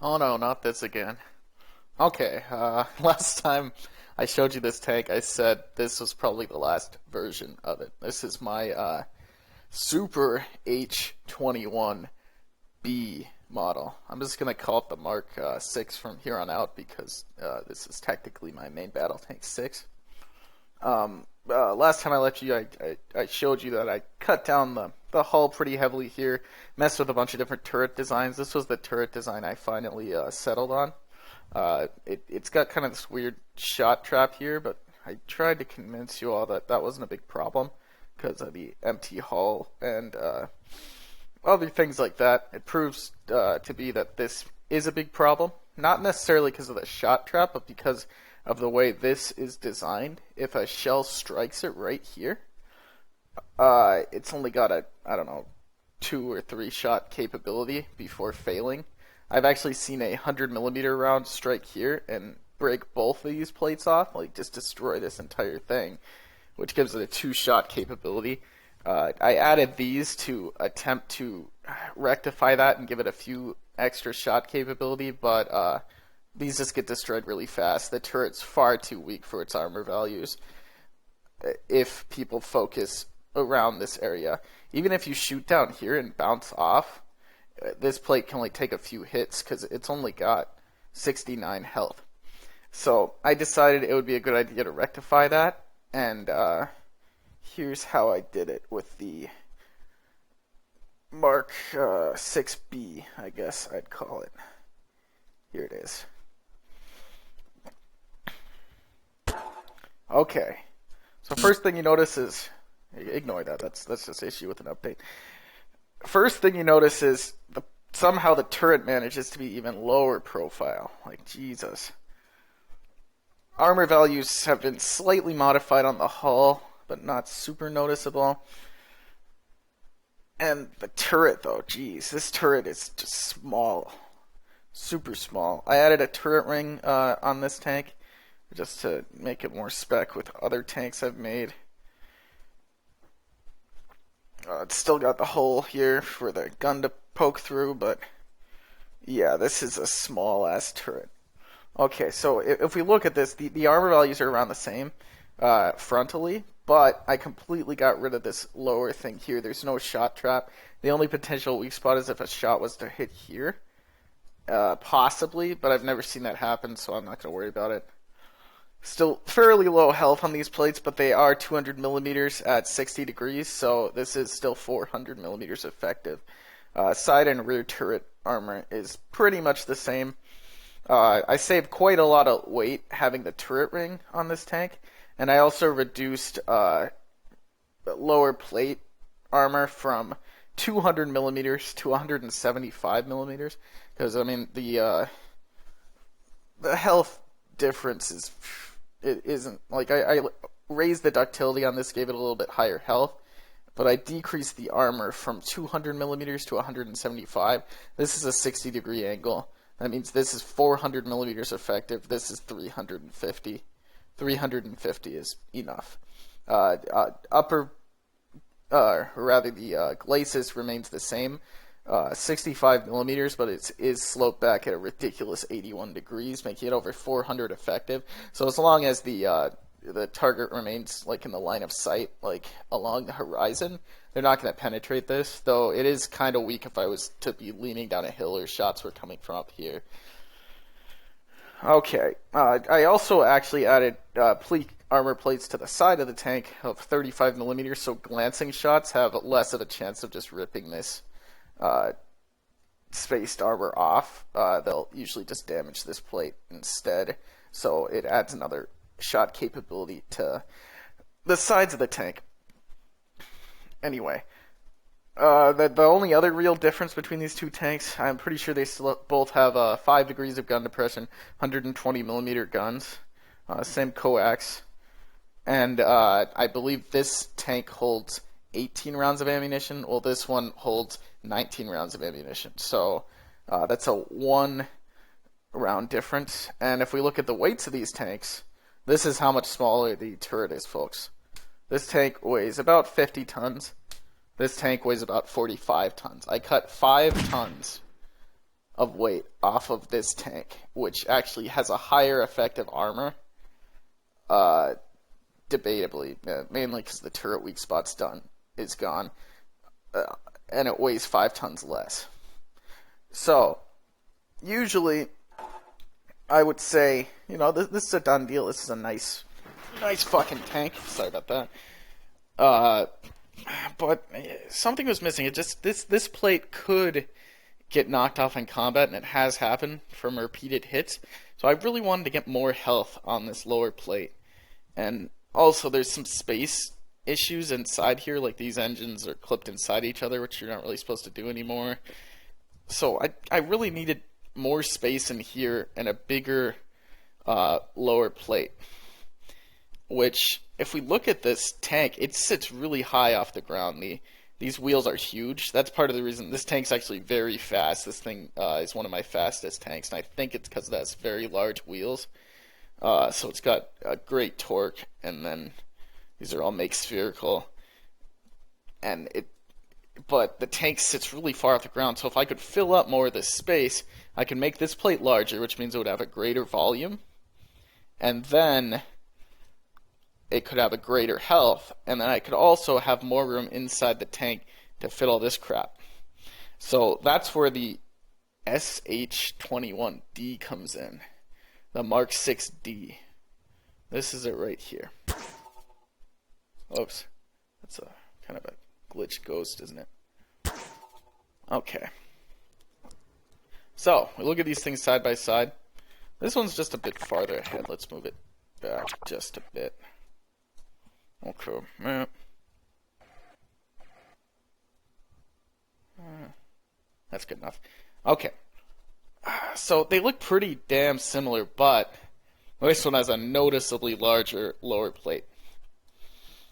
Oh no, not this again. Okay, last time I showed you this tank, I said this was probably the last version of it. This is my Super H21B model. I'm just going to call it the Mark 6 from here on out because this is technically my main battle tank 6. Last time I left you, I showed you that I cut down the hull pretty heavily here, messed with a bunch of different turret designs. This was the turret design I finally settled on. It's got kind of this weird shot trap here, but I tried to convince you all that that wasn't a big problem because of the empty hull and other things like that. It proves to be that this is a big problem, not necessarily because of the shot trap, but because of the way this is designed. If a shell strikes it right here, it's only got a, I don't know, 2 or 3 shot capability before failing. I've actually seen a 100mm round strike here and break both of these plates off, like just destroy this entire thing, which gives it a 2-shot capability. I added these to attempt to rectify that and give it a few extra shot capability, but these just get destroyed really fast. The turret's far too weak for its armor values if people focus around this area. Even if you shoot down here and bounce off, this plate can only take a few hits because it's only got 69 health. So I decided it would be a good idea to rectify that, and here's how I did it with the Mark 6B, I guess I'd call it. Here it is. Okay, so first thing you notice is, ignore that, that's just issue with an update. First thing you notice is somehow the turret manages to be even lower profile. Like, Jesus. Armor values have been slightly modified on the hull, but not super noticeable. And the turret, though, geez, this turret is just small. Super small. I added a turret ring on this tank just to make it more spec with other tanks I've made. It's still got the hole here for the gun to poke through, but yeah, this is a small ass turret. Okay, so if we look at this, the armor values are around the same frontally, but I completely got rid of this lower thing here. There's no shot trap. The only potential weak spot is if a shot was to hit here. Possibly, but I've never seen that happen, so I'm not going to worry about it. Still fairly low health on these plates, but they are 200mm at 60 degrees, so this is still 400mm effective. Side and rear turret armor is pretty much the same. I saved quite a lot of weight having the turret ring on this tank, and I also reduced lower plate armor from 200mm to 175mm, because I mean the health difference isn't like I raised the ductility on this, gave it a little bit higher health, but I decreased the armor from 200mm to 175. This is a 60-degree angle. That means this is 400mm effective. This is 350. 350 is enough. Upper, rather the glacis remains the same, 65mm, but it is sloped back at a ridiculous 81 degrees, making it over 400 effective. So as long as the target remains like in the line of sight, like along the horizon, they're not going to penetrate this. Though it is kind of weak if I was to be leaning down a hill or shots were coming from up here. Okay, I also actually added armor plates to the side of the tank of 35mm, so glancing shots have less of a chance of just ripping this spaced armor off. They'll usually just damage this plate instead, so it adds another shot capability to the sides of the tank. Anyway, the only other real difference between these two tanks, I'm pretty sure they still both have 5 degrees of gun depression, 120mm guns, same coax, and I believe this tank holds 18 rounds of ammunition, while this one holds 19 rounds of ammunition. So that's a 1 round difference. And if we look at the weights of these tanks, this is how much smaller the turret is, folks. This tank weighs about 50 tons. This tank weighs about 45 tons. I cut 5 tons of weight off of this tank, which actually has a higher effective armor. Debatably, mainly because the turret weak spot's is gone, and it weighs 5 tons less. So, usually, I would say, this is a done deal. This is a nice fucking tank. Sorry about that. But something was missing. This plate could get knocked off in combat, and it has happened from repeated hits. So I really wanted to get more health on this lower plate. And also, there's some space issues inside here, like these engines are clipped inside each other, which you're not really supposed to do anymore. So I really needed more space in here and a bigger lower plate. Which, if we look at this tank, it sits really high off the ground. These wheels are huge. That's part of the reason. This tank's actually very fast. This thing is one of my fastest tanks, and I think it's because it has very large wheels. So it's got a great torque, and then these are all make spherical. But the tank sits really far off the ground, so if I could fill up more of this space, I could make this plate larger, which means it would have a greater volume, and then it could have a greater health, and then I could also have more room inside the tank to fit all this crap. So that's where the SH-21D comes in. The Mark 6D. This is it right here. Oops. That's a kind of a glitch ghost, isn't it? Okay. So, we look at these things side by side. This one's just a bit farther ahead. Let's move it back just a bit. Okay. That's good enough. Okay. So they look pretty damn similar, but this one has a noticeably larger lower plate.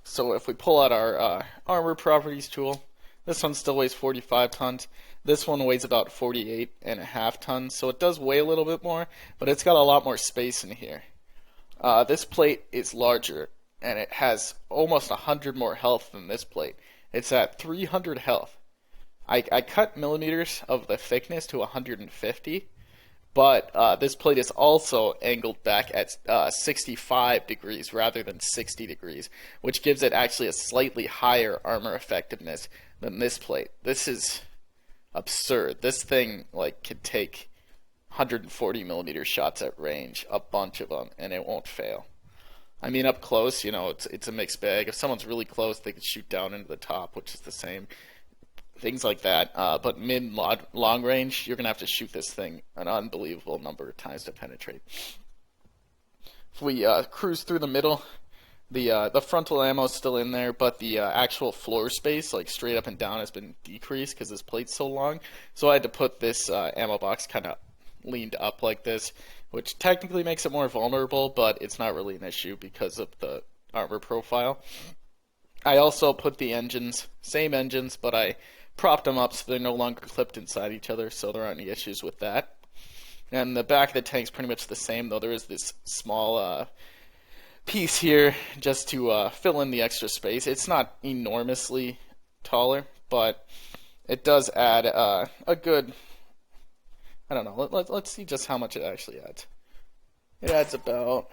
So if we pull out our armor properties tool, this one still weighs 45 tons. This one weighs about 48.5 tons, so it does weigh a little bit more, but it's got a lot more space in here. This plate is larger, and it has almost 100 more health than this plate. It's at 300 health. I cut millimeters of the thickness to 150, but this plate is also angled back at 65 degrees rather than 60 degrees, which gives it actually a slightly higher armor effectiveness than this plate. This is absurd. This thing could take 140 millimeter shots at range, a bunch of them, and it won't fail. I mean, up close, it's a mixed bag. If someone's really close, they could shoot down into the top, which is the same. Things like that. But mid-long range, you're going to have to shoot this thing an unbelievable number of times to penetrate. If we cruise through the middle, the frontal ammo is still in there, but the actual floor space, straight up and down, has been decreased because this plate's so long. So I had to put this ammo box kind of leaned up like this, which technically makes it more vulnerable, but it's not really an issue because of the armor profile. I also put the engines, same engines, but I propped them up so they're no longer clipped inside each other, so there aren't any issues with that. And the back of the tank's pretty much the same, though there is this small piece here just to fill in the extra space. It's not enormously taller, but it does add a good, I don't know, let's see just how much it actually adds. It adds about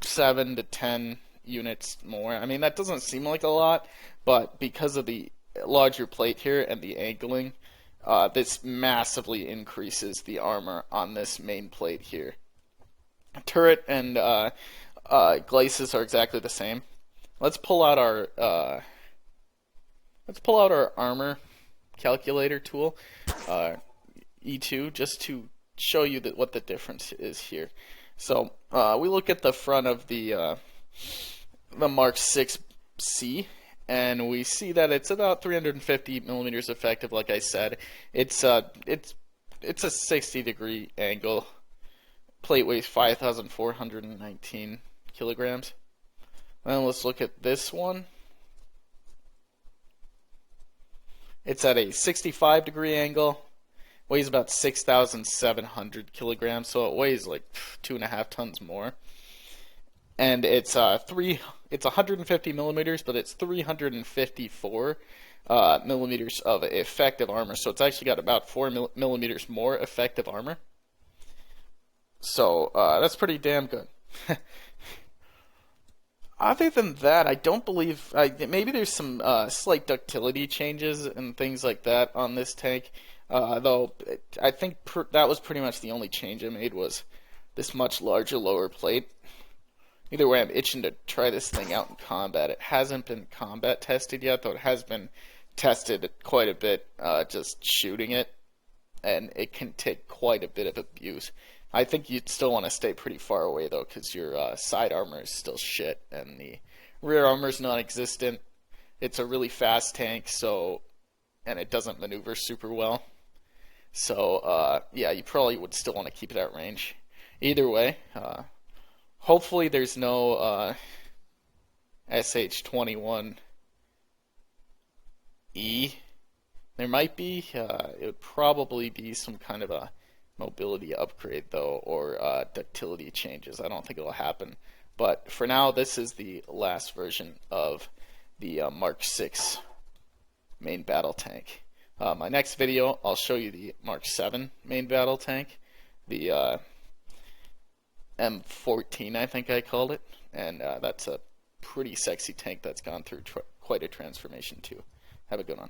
7 to 10 units more. I mean, that doesn't seem like a lot, but because of the larger plate here and the angling, this massively increases the armor on this main plate here. Turret and glacis are exactly the same. Let's pull out our armor calculator tool, E2, just to show you what the difference is here. So we look at the front of the Mark 6C, and we see that it's about 350 millimeters effective. Like I said, it's a 60-degree angle. Plate weighs 5,419 kilograms. Then let's look at this one. It's at a 65-degree angle. Weighs about 6,700 kilograms, so it weighs like 2.5 tons more. And it's 150 millimeters, but it's 354 millimeters of effective armor. So it's actually got about 4 millimeters more effective armor. So that's pretty damn good. Other than that, I don't believe. Maybe there's some slight ductility changes and things like that on this tank. Though I think that was pretty much the only change I made was this much larger lower plate. Either way, I'm itching to try this thing out in combat. It hasn't been combat tested yet, though it has been tested quite a bit just shooting it, and it can take quite a bit of abuse. I think you'd still want to stay pretty far away, though, because your side armor is still shit, and the rear armor is non-existent. It's a really fast tank, and it doesn't maneuver super well. So, yeah, you probably would still want to keep it at range. Either way, hopefully there's no SH-21E. There might be. It would probably be some kind of a mobility upgrade, though, or ductility changes. I don't think it'll happen. But for now, this is the last version of the Mark 6 main battle tank. My next video, I'll show you the Mark 7 main battle tank. The M14, I think I called it. And that's a pretty sexy tank that's gone through quite a transformation, too. Have a good one.